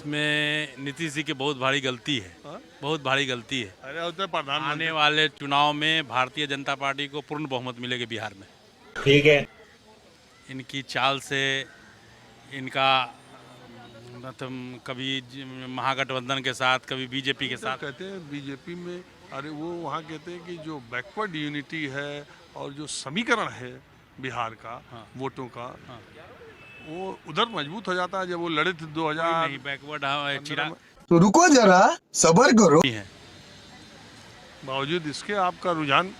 इसमें नीतीश जी की बहुत भारी गलती है। बहुत भारी गलती है। अरे तो प्रधानमंत्री आने वाले चुनाव में भारतीय जनता पार्टी को पूर्ण बहुमत मिलेगी बिहार में। ठीक है। इनकी चाल से इनका मतलब कभी महागठबंधन के साथ, कभी बीजेपी के साथ। कहते हैं बीजेपी में, अरे वो वहाँ कहते हैं कि जो बैकवर्ड यूनिटी है और जो समीकरण है बिहार का, हाँ। वोटों का, हाँ। वो उधर मजबूत हो जाता है। जब वो लड़े थे 2000 नहीं, बैकवर्ड चिराग तो रुको जरा, सबर करो। है। बावजूद इसके आपका रुझान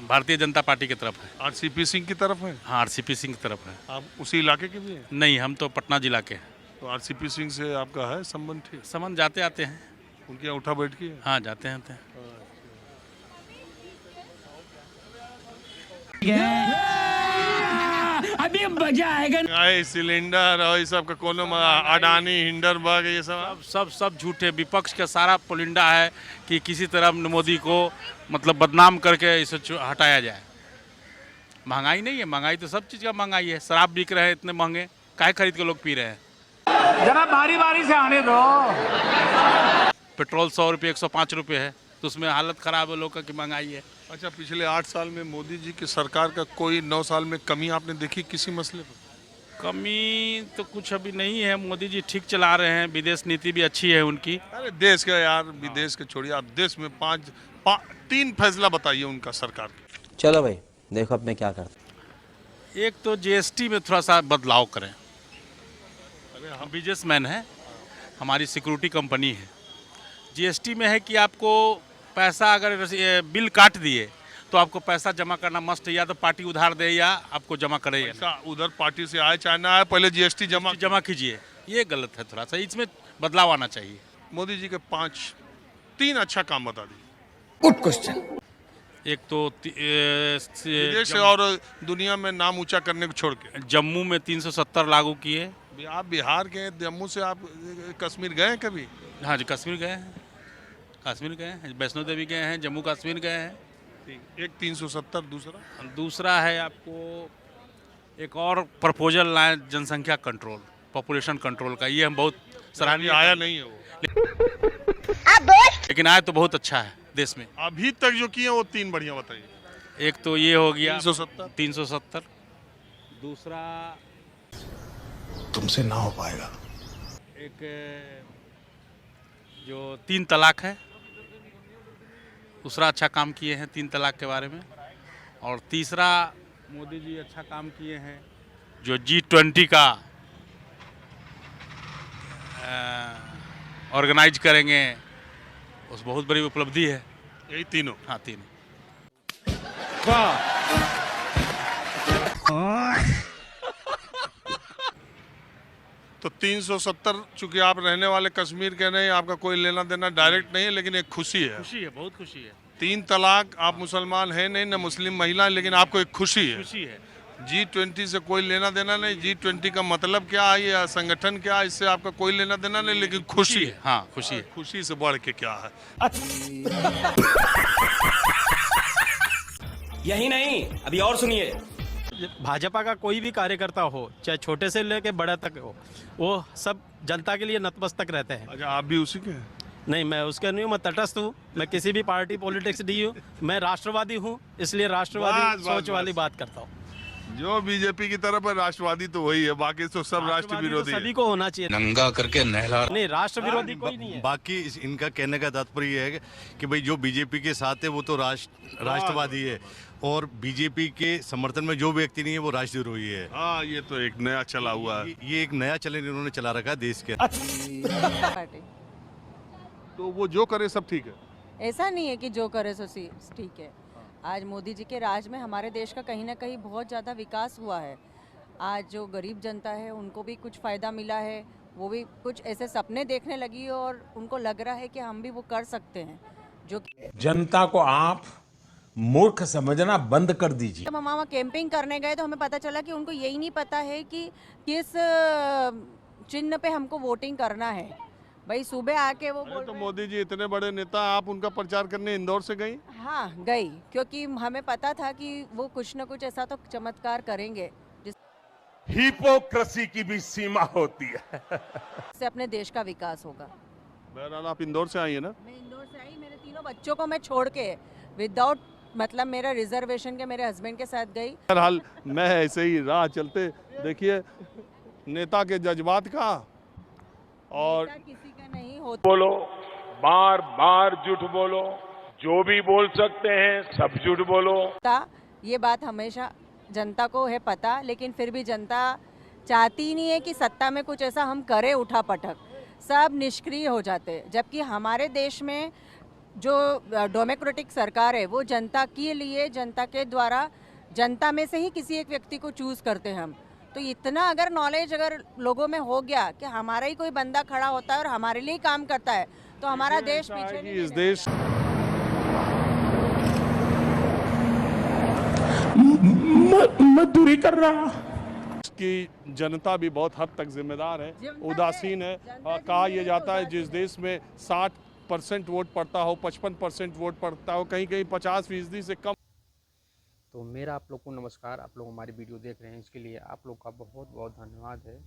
भारतीय जनता पार्टी की तरफ है। आरसीपी सिंह की तरफ है। हाँ, आरसीपी सिंह की तरफ है। आप उसी इलाके के भी हैं? नहीं, हम तो पटना जिला के हैं। तो आरसीपी सिंह से आपका है संबंध? ठीक, समझ जाते आते हैं। उनके यहाँ उठा बैठ की है? हाँ, जाते हैं। अभी मजा आएगा। आए सिलेंडर और ये सब का कोनो अडानी हिंडरबर्ग ये सब सब झूठे। विपक्ष का सारा पुलिंदा है कि किसी तरह मोदी को मतलब बदनाम करके इसे हटाया जाए। महंगाई नहीं है, महंगाई तो सब चीज़ का महंगाई है। शराब बिक रहे हैं इतने महंगे, काहे खरीद के लोग पी रहे हैं। जरा बारी बारी से आने दो। पेट्रोल 100 रुपये 105 रुपये है, तो उसमें हालत ख़राब है लोगों की, महंगाई है। अच्छा, पिछले 8 साल में मोदी जी की सरकार का कोई 9 साल में कमी आपने देखी किसी मसले पर? कमी तो कुछ अभी नहीं है। मोदी जी ठीक चला रहे हैं, विदेश नीति भी अच्छी है उनकी। अरे देश का यार, विदेश के छोड़िए, आप देश में 3 फैसला बताइए उनका सरकार का। चलो भाई, देखो अब मैं क्या करता। एक तो जीएसटी में थोड़ा सा बदलाव करें। हम बिजनेसमैन हैं, हमारी सिक्योरिटी कंपनी है। जीएसटी में है कि आपको पैसा अगर बिल काट दिए तो आपको पैसा जमा करना मस्ट है, या तो पार्टी उधार दे या आपको जमा करे। पैसा उधर पार्टी से आए चाहे ना आए, पहले जीएसटी जमा कीजिए। ये गलत है, थोड़ा सा इसमें बदलाव आना चाहिए। मोदी जी के 3 अच्छा काम बता दीजिए। Good question. एक तो देश और दुनिया में नाम ऊंचा करने को छोड़ के जम्मू में 370 लागू किए। आप बिहार के, जम्मू से आप कश्मीर गए कभी? हाँ जी, कश्मीर गए हैं। कश्मीर गए हैं, वैष्णो देवी गए हैं, जम्मू कश्मीर गए हैं। एक 370, दूसरा है आपको एक और प्रपोजल लाए, जनसंख्या कंट्रोल, पॉपुलेशन कंट्रोल का। ये हम बहुत सराहनीय। आया नहीं है वो, लेकिन आया तो बहुत अच्छा है देश में। अभी तक जो किए वो 3 बढ़िया बताइए। एक तो ये हो गया 370। दूसरा तुमसे ना हो पाएगा। एक जो 3 तलाक है, दूसरा अच्छा काम किए हैं 3 तलाक के बारे में। और तीसरा मोदी जी अच्छा काम किए हैं जो G20 का ऑर्गेनाइज करेंगे, उस बहुत बड़ी उपलब्धि है। यही तीनों? हाँ, तीनों। तो 370, चूंकि आप रहने वाले कश्मीर के नहीं, आपका कोई लेना देना डायरेक्ट नहीं है, लेकिन एक खुशी है। खुशी है, बहुत खुशी है। 3 तलाक, आप मुसलमान हैं नहीं, न मुस्लिम महिला, लेकिन आपको एक खुशी है। खुशी है। G20 से कोई लेना देना नहीं। G20 का मतलब क्या है या संगठन क्या है, इससे आपका कोई लेना देना नहीं, लेकिन खुशी है। हाँ, खुशी है। खुशी से बढ़ के क्या है? यही नहीं, अभी और सुनिए। भाजपा का कोई भी कार्यकर्ता हो, चाहे छोटे से लेके बड़े तक हो, वो सब जनता के लिए नतमस्तक रहते हैं। अच्छा, आप भी उसी के हैं? नहीं, मैं उसके नहीं हूँ, मैं तटस्थ हूँ। मैं किसी भी पार्टी पॉलिटिक्स नहीं हूँ। मैं राष्ट्रवादी हूँ, इसलिए राष्ट्रवादी सोच वाली बात करता हूँ। जो बीजेपी की तरफ है राष्ट्रवादी तो वही है, बाकी तो सब राष्ट्र विरोधी है। सभी को होना चाहिए। नंगा करके नहला। नहीं, राष्ट्र विरोधी कोई नहीं है। बाकी इनका कहने का तात्पर्य है कि भाई जो बीजेपी के साथ है वो तो राष्ट्रवादी है, और बीजेपी के समर्थन में जो व्यक्ति नहीं है वो राष्ट्रद्रोही है। हाँ, ये तो एक नया चला हुआ है। ये एक नया चैलेंज इन्होंने चला रखा है देश के। तो वो जो करे सब ठीक है? ऐसा नहीं है कि जो करे सो ठीक है। आज मोदी जी के राज में हमारे देश का कहीं ना कहीं बहुत ज़्यादा विकास हुआ है। आज जो गरीब जनता है उनको भी कुछ फ़ायदा मिला है, वो भी कुछ ऐसे सपने देखने लगी और उनको लग रहा है कि हम भी वो कर सकते हैं। जो जनता को आप मूर्ख समझना बंद कर दीजिए। जब हम वहाँ कैंपिंग करने गए तो हमें पता चला कि उनको यही नहीं पता है कि किस चिन्ह पे हमको वोटिंग करना है। भाई सुबह आके वो बोल तो मोदी जी इतने बड़े नेता, आप उनका प्रचार करने इंदौर से गई? हाँ, गई, क्योंकि हमें पता था कि वो कुछ न कुछ ऐसा तो चमत्कार करेंगे। हिपोक्रेसी की भी सीमा होती है। इससे अपने देश का विकास होगा। बहरहाल आप इंदौर से आई है ना? मैं इंदौर से आई, मेरे तीनों बच्चों को मैं छोड़ के विदाउट मतलब मेरा रिजर्वेशन के मेरे हस्बैंड के साथ गई। बहरहाल मैं ऐसे ही राह चलते देखिए नेता के जज्बात का और नेता किसी का नहीं होता। बोलो, बार बार झूठ बोलो, जो भी बोल सकते हैं सब झूठ बोलो। ये बात हमेशा जनता को है पता, लेकिन फिर भी जनता चाहती ही नहीं है कि सत्ता में कुछ ऐसा हम करें उठा पटक, सब निष्क्रिय हो जाते हैं। जबकि हमारे देश में जो डेमोक्रेटिक सरकार है वो जनता के लिए, जनता के द्वारा, जनता में से ही किसी एक व्यक्ति को चूज करते हैं हम। तो इतना अगर नॉलेज अगर लोगों में हो गया कि हमारा ही कोई बंदा खड़ा होता है और हमारे लिए ही काम करता है, तो हमारा देश पीछे नहीं इस देश मजदूरी कर रहा। की जनता भी बहुत हद तक जिम्मेदार है, उदासीन है। कहा यह जाता है जिस देश में 60% वोट पड़ता हो, 55% वोट पड़ता हो, कहीं कहीं 50% से कम। तो मेरा आप लोग को नमस्कार। आप लोग हमारी वीडियो देख रहे हैं, इसके लिए आप लोग का बहुत बहुत धन्यवाद है।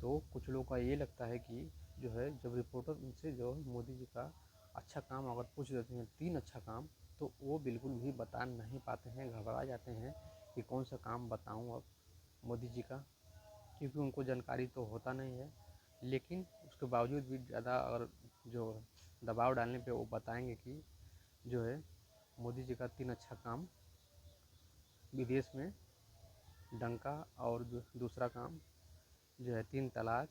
तो कुछ लोगों का ये लगता है कि जो है जब रिपोर्टर उनसे जो मोदी जी का अच्छा काम अगर पूछ देते हैं, 3 अच्छा काम, तो वो बिल्कुल भी बता नहीं पाते हैं, घबरा जाते हैं कि कौन सा काम बताऊं अब मोदी जी का, क्योंकि उनको जानकारी तो होता नहीं है। लेकिन उसके बावजूद भी ज़्यादा अगर जो दबाव डालने पे वो बताएंगे कि जो है मोदी जी का 3 अच्छा काम, विदेश में डंका, और दूसरा काम जो है 3 तलाक,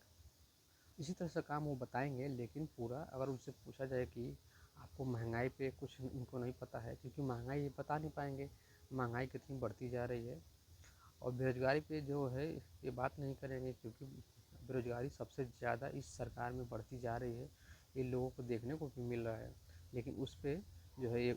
इसी तरह से काम वो बताएंगे। लेकिन पूरा अगर उनसे पूछा जाए कि आपको महंगाई पे कुछ इनको नहीं पता है, क्योंकि महंगाई ये बता नहीं पाएंगे महंगाई कितनी बढ़ती जा रही है। और बेरोजगारी पे जो है ये बात नहीं करेंगे, क्योंकि बेरोजगारी सबसे ज़्यादा इस सरकार में बढ़ती जा रही है, ये लोगों को देखने को भी मिल रहा है। लेकिन उस पर जो है ये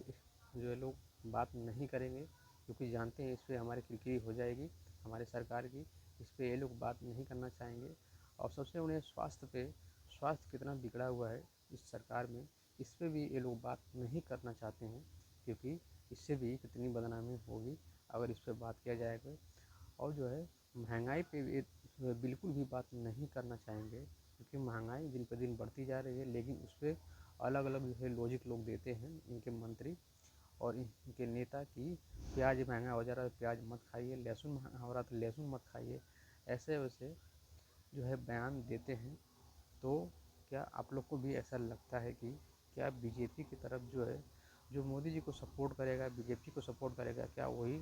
जो है लोग बात नहीं करेंगे, क्योंकि जानते हैं इस पर हमारी किरकिरी हो जाएगी हमारे सरकार की, इस पर ये लोग बात नहीं करना चाहेंगे। और सबसे उन्हें स्वास्थ्य कितना बिगड़ा हुआ है इस सरकार में, इस पर भी ये लोग बात नहीं करना चाहते हैं, क्योंकि इससे भी कितनी बदनामी होगी अगर इस पर बात किया जाएगा। और जो है महंगाई पे भी बिल्कुल भी बात नहीं करना चाहेंगे, क्योंकि महंगाई दिन पर दिन बढ़ती जा रही है। लेकिन उस पर अलग अलग जो है लॉजिक लोग देते हैं इनके मंत्री और इनके नेता की प्याज महंगा हो जा रहा है तो प्याज मत खाइए, लहसुन महंगा हो रहा है तो लहसुन मत खाइए, ऐसे वैसे जो है बयान देते हैं। तो क्या आप लोग को भी ऐसा लगता है कि क्या बीजेपी की तरफ जो है जो मोदी जी को सपोर्ट करेगा, बीजेपी को सपोर्ट करेगा, क्या वही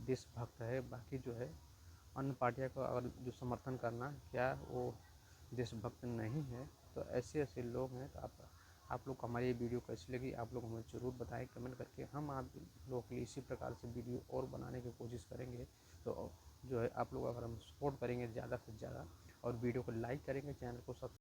देशभक्त है? बाकी जो है अन्य पार्टियों का अगर जो समर्थन करना, क्या वो देशभक्त नहीं है? तो ऐसे ऐसे लोग हैं। तो आप लोग को हमारी ये वीडियो कैसी लगी आप लोग हमें ज़रूर बताएं कमेंट करके। हम आप लोगों के लिए इसी प्रकार से वीडियो और बनाने की कोशिश करेंगे। तो जो है आप लोग अगर हम सपोर्ट करेंगे ज़्यादा से ज़्यादा और वीडियो को लाइक करेंगे, चैनल को सब्सक्राइब